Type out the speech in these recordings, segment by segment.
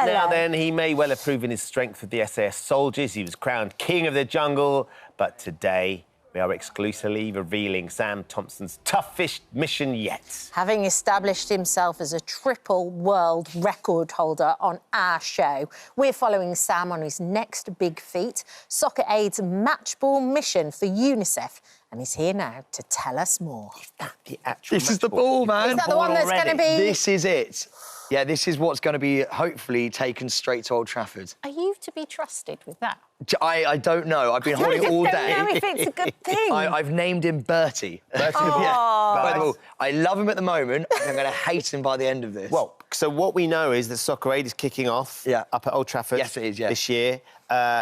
Now then, he may well have proven his strength with the SAS soldiers. He was crowned king of the jungle. But today, we are exclusively revealing Sam Thompson's toughest mission yet. Having established himself as a triple world record holder on our show, we're following Sam on his next big feat, Soccer Aid's match ball mission for UNICEF. And he's here now to tell us more. Is that the actual This is the ball, man. Is that the one that's going to be... This is it. Yeah, this is what's going to be, hopefully, taken straight to Old Trafford. Are you to be trusted with that? I don't know. I've been holding it all day. I don't know if it's a good thing. I've named him Bertie. Bertie Oh. Yeah. By the way, I love him at the moment. I'm going to hate him by the end of this. Well, so what we know is that Soccer Aid is kicking off up at Old Trafford Yes, it is, yeah. this year.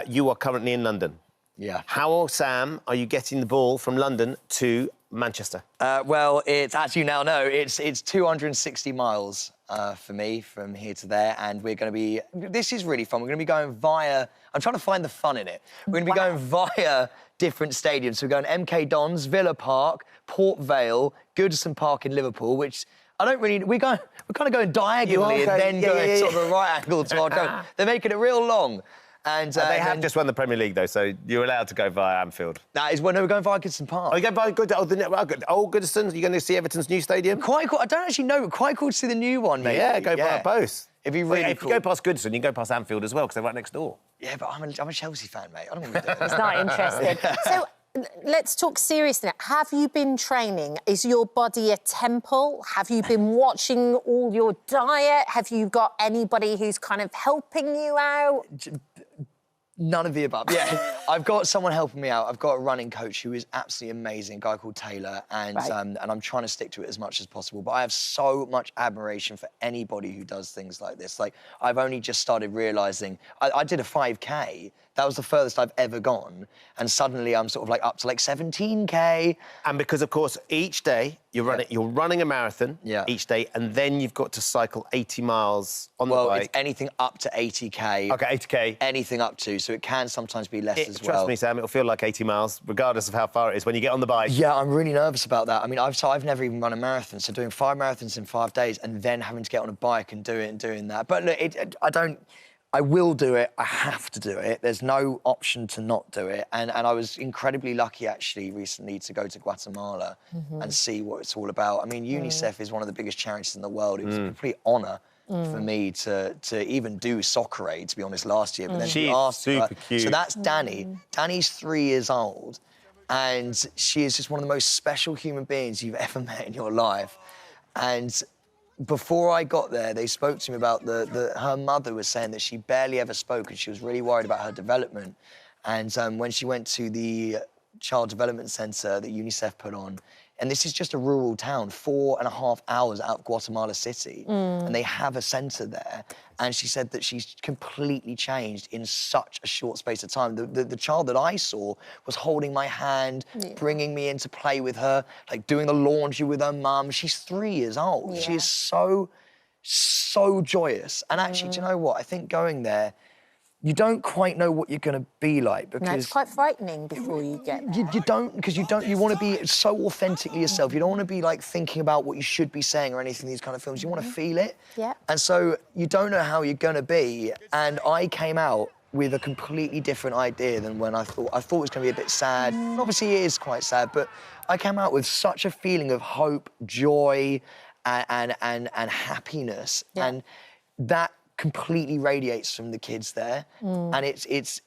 You are currently in London. Yeah. How, Sam, are you getting the ball from London to Manchester? Well, it's, as you now know, it's 260 miles for me from here to there, and we're going to be... This is really fun. We're going to be going via... I'm trying to find the fun in it. We're going to be going via different stadiums. So we're going MK Dons, Villa Park, Port Vale, Goodison Park in Liverpool, which... I don't really... We're kind of going diagonally and then going sort of a right angle to our... They're making it real long. And they have just won the Premier League, though, so you're allowed to go via Anfield. That is when we're going via Goodison Park. Oh, you go via Old Goodison? You're going to see Everton's new stadium? Quite cool. I don't actually know, but quite cool to see the new one, mate. Yeah, go via both. It'd be really cool. If you go past Goodison, you can go past Anfield as well, because they're right next door. Yeah, but I'm a Chelsea fan, mate. I don't want to do it. He's not interested. So, let's talk seriously now. Have you been training? Is your body a temple? Have you been watching all your diet? Have you got anybody who's kind of helping you out? None of the above. Yeah, I've got someone helping me out. I've got a running coach who is absolutely amazing, a guy called Taylor, and I'm trying to stick to it as much as possible. But I have so much admiration for anybody who does things like this. Like, I've only just started realising... I did a 5K. That was the furthest I've ever gone. And suddenly I'm sort of, like, up to, like, 17K. And because, of course, each day you're running a marathon each day, and then you've got to cycle 80 miles on the bike. Well, it's anything up to 80K. OK, 80K. Anything up to, so it can sometimes be less as well. Trust me, Sam, it'll feel like 80 miles, regardless of how far it is, when you get on the bike. Yeah, I'm really nervous about that. I mean, I've never even run a marathon, so doing 5 marathons in 5 days and then having to get on a bike and do it and doing that. But look, I will do it. I have to do it. There's no option to not do it. And I was incredibly lucky, actually, recently to go to Guatemala and see what it's all about. I mean, UNICEF is one of the biggest charities in the world. It was a complete honour for me to even do Soccer Aid, to be honest, last year. But then She's super cute. So that's Danny. Danny's 3 years old, and she is just one of the most special human beings you've ever met in your life. And... before I got there, they spoke to me about her mother was saying that she barely ever spoke and she was really worried about her development. And when she went to the Child Development Centre that UNICEF put on, and this is just a rural town, 4.5 hours out of Guatemala City, and they have a centre there. And she said that she's completely changed in such a short space of time. The child that I saw was holding my hand, bringing me in to play with her, like doing the laundry with her mum. She's 3 years old. She is so joyous. And actually, do you know what? I think going there, you don't quite know what you're going to be like because... No, it's quite frightening before you get there. You don't, because you want to be so authentically yourself. You don't want to be, like, thinking about what you should be saying or anything in these kind of films. You want to feel it. Yeah. And so you don't know how you're going to be. And I came out with a completely different idea than when I thought. I thought it was going to be a bit sad. Obviously, it is quite sad, but I came out with such a feeling of hope, joy, and happiness. Yeah. And that completely radiates from the kids there, and it's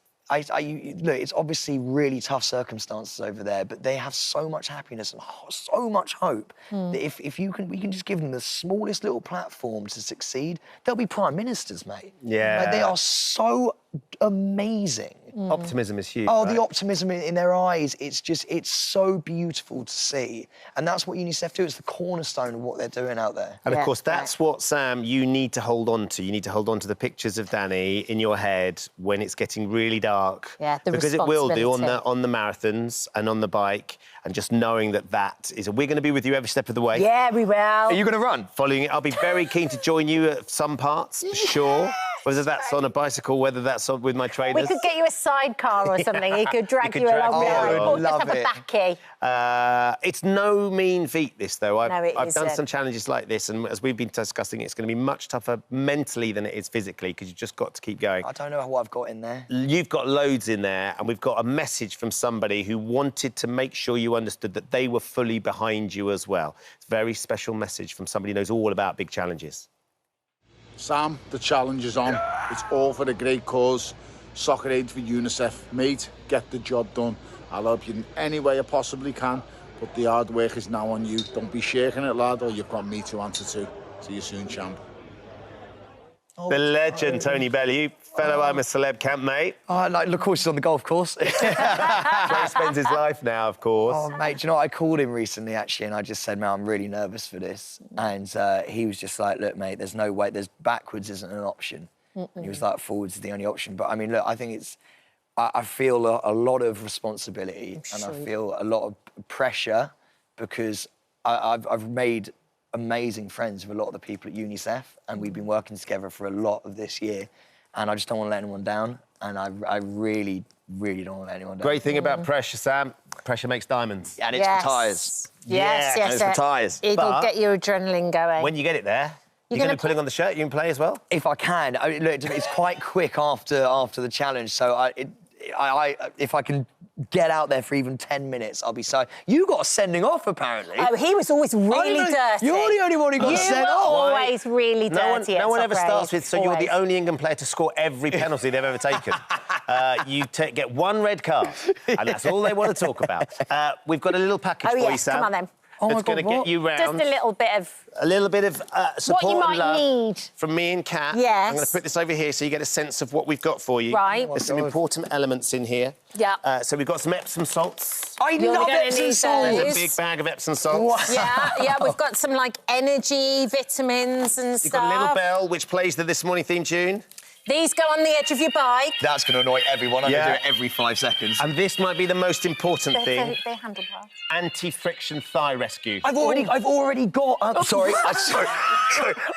obviously really tough circumstances over there, but they have so much happiness and so much hope that if we can just give them the smallest little platform to succeed, they'll be prime ministers, mate. Yeah, like, they are so amazing. Optimism is huge. Oh, right? The optimism in their eyes, it's so beautiful to see. And that's what UNICEF do. It's the cornerstone of what they're doing out there. And, of course, that's what, Sam, you need to hold on to. You need to hold on to the pictures of Danny in your head when it's getting really dark. Yeah, the because it will do responsibility. on the marathons and on the bike, and just knowing that is... We're going to be with you every step of the way. Yeah, we will. Are you going to run? Following it. I'll be very keen to join you at some parts, for sure. Whether that's on a bicycle, whether that's with my trainers. We could get you a sidecar or something. He could drag you along behind. Or just have a backy. It's no mean feat, this, though. I've done isn't. some challenges like this, and as we've been discussing, it's going to be much tougher mentally than it is physically, because you've just got to keep going. I don't know what I've got in there. You've got loads in there, and we've got a message from somebody who wanted to make sure you understood that they were fully behind you as well. It's a very special message from somebody who knows all about big challenges. Sam, the challenge is on. It's all for a great cause. Soccer Aid for UNICEF. Mate, get the job done. I'll help you in any way I possibly can, but the hard work is now on you. Don't be shaking it, lad, or you've got me to answer to. See you soon, champ. The legend, Tony Bellew, fellow I'm a Celeb camp mate. Of course, he's on the golf course. Where he spends his life now, of course. Oh, mate, do you know what? I called him recently, actually, and I just said, man, I'm really nervous for this. And he was just like, look, mate, there's no way, backwards isn't an option. He was like, forwards is the only option. But, I mean, look, I think I feel a lot of responsibility and I feel a lot of pressure because I've made amazing friends with a lot of the people at UNICEF, and we've been working together for a lot of this year, and I just don't want to let anyone down, and I really, really don't want to let anyone down. Great thing about pressure, Sam, pressure makes diamonds. And it's for tyres. Yes. And it's for tyres. It'll get your adrenaline going. When you get it there, you're going to be putting on the shirt, you can play as well? If I can. I mean, look, it's quite quick after the challenge, so if I can get out there for even 10 minutes, I'll be so... You got a sending off, apparently. Oh, he was always really dirty. You're the only one who got sent off. Always really dirty. No one ever starts with, so you're the only England player to score every penalty they've ever taken. You get one red card, and that's all they want to talk about. We've got a little package for you, Sam. Come on, then. It's going to get you round. Just a little bit of support what you might and love need from me and Kat. Yes. I'm going to put this over here so you get a sense of what we've got for you. Right. There's some important elements in here. Yeah. So we've got some Epsom salts. I love Epsom salts. There's a big bag of Epsom salts. Yeah, we've got some, like, energy, vitamins and stuff. You've got a little bell, which plays the This Morning theme tune. These go on the edge of your bike. That's going to annoy everyone. I'm going to do it every 5 seconds. And this might be the most important thing. They're handlebars. Anti-friction thigh rescue. I've already got... sorry.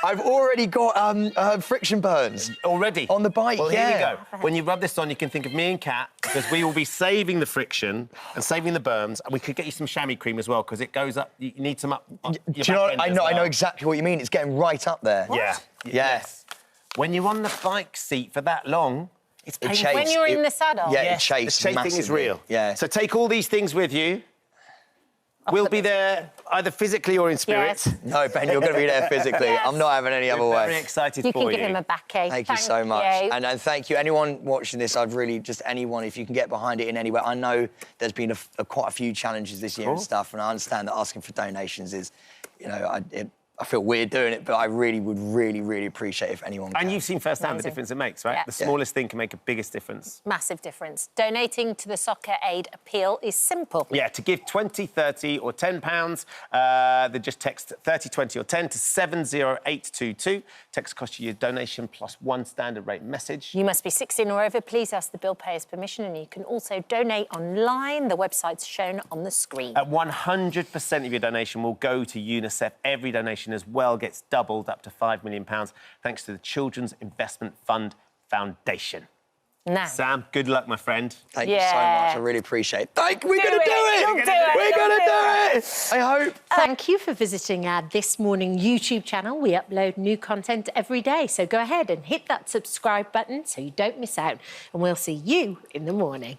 I've already got friction burns. Already? On the bike, Well, here we go. When you rub this on, you can think of me and Kat, because we will be saving the friction and saving the burns, and we could get you some chamois cream as well, because it goes up... You need some up your Do you know what? I know exactly what you mean. It's getting right up there. Yeah. Yes. When you're on the bike seat for that long, it's painful. When you're in the saddle. Yeah, it chafes the chafing is real. Yeah. So take all these things with you. We'll be there either physically or in spirit. Yes. No, Ben, you're going to be there physically. Yes. I'm not having any other way. Very excited You for you. can give him a backache. Thank you so much. And thank you. Anyone watching this, I'd really, just anyone, if you can get behind it in any way. I know there's been quite a few challenges this year and stuff, and I understand that asking for donations is, you know, I feel weird doing it, but I really would really appreciate if anyone can. And you've seen firsthand the difference it makes, right? Yeah. The smallest thing can make a biggest difference. Massive difference. Donating to the Soccer Aid appeal is simple. Yeah, to give 20, 30 or £10, they just text 30, 20 or 10 to 70822. Text costs you your donation plus one standard rate message. You must be 16 or over. Please ask the bill payer's permission, and you can also donate online. The website's shown on the screen. 100% of your donation will go to UNICEF. Every donation as well gets doubled up to £5 million thanks to the Children's Investment Fund Foundation. Now. Sam, good luck, my friend. Thank you so much. I really appreciate it. We're going to do it! You'll do it! We're going to do it! I hope. Thank you for visiting our This Morning YouTube channel. We upload new content every day, so go ahead and hit that subscribe button so you don't miss out. And we'll see you in the morning.